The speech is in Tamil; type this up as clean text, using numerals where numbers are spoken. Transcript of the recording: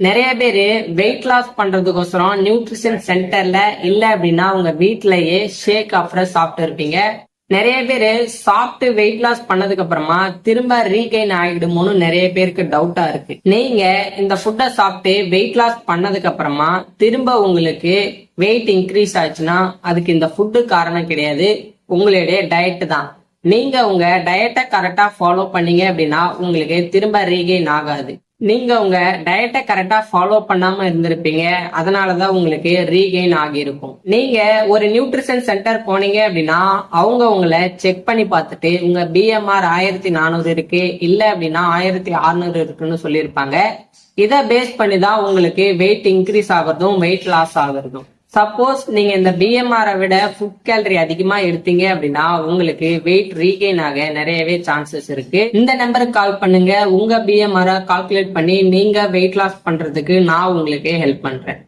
நிறைய பேரு வெயிட் லாஸ் பண்றதுக்கோசரம் நியூட்ரிஷன் சென்டர்ல இல்ல அப்படின்னா உங்க வீட்லயே ஷேக் ஆஃபரை சாப்பிட்டு இருப்பீங்க. நிறைய பேரு சாப்பிட்டு வெயிட் லாஸ் பண்ணதுக்கு அப்புறமா திரும்ப ரீகெயின் ஆகிடுமோன்னு நிறைய பேருக்கு டவுட்டா இருக்கு. நீங்க இந்த ஃபுட்டை சாப்பிட்டு வெயிட் லாஸ் பண்ணதுக்கு அப்புறமா திரும்ப உங்களுக்கு வெயிட் இன்க்ரீஸ் ஆச்சுன்னா அதுக்கு இந்த ஃபுட்டு காரணம் கிடையாது, உங்களுடைய டயட் தான். நீங்க உங்க டயட்டை கரெக்டா ஃபாலோ பண்ணீங்க அப்படின்னா உங்களுக்கு திரும்ப ரீகெயின் ஆகாது. நீங்க உங்க டயட்டை கரெக்டா ஃபாலோ பண்ணாம இருந்திருப்பீங்க, அதனாலதான் உங்களுக்கு ரீகெயின் ஆகியிருக்கும். நீங்க ஒரு நியூட்ரிஷன் சென்டர் போனீங்க அப்படின்னா அவங்க உங்களை செக் பண்ணி பார்த்துட்டு உங்க பிஎம்ஆர் 1400 இருக்கு இல்ல அப்படின்னா 1600 இருக்குன்னு சொல்லியிருப்பாங்க. இதை பேஸ் பண்ணி தான் உங்களுக்கு வெயிட் இன்க்ரீஸ் ஆகிறதும் வெயிட் லாஸ் ஆகுறதும். சப்போஸ் நீங்க இந்த பிஎம்ஆரை விட ஃபுட் கேலரி அதிகமா எடுத்தீங்க அப்படின்னா உங்களுக்கு வெயிட் ரீகெயின் ஆக நிறையவே சான்சஸ் இருக்கு. இந்த நம்பருக்கு கால் பண்ணுங்க, உங்க பிஎம்ஆரை கால்குலேட் பண்ணி நீங்க வெயிட் லாஸ் பண்றதுக்கு நான் உங்களுக்கு ஹெல்ப் பண்றேன்.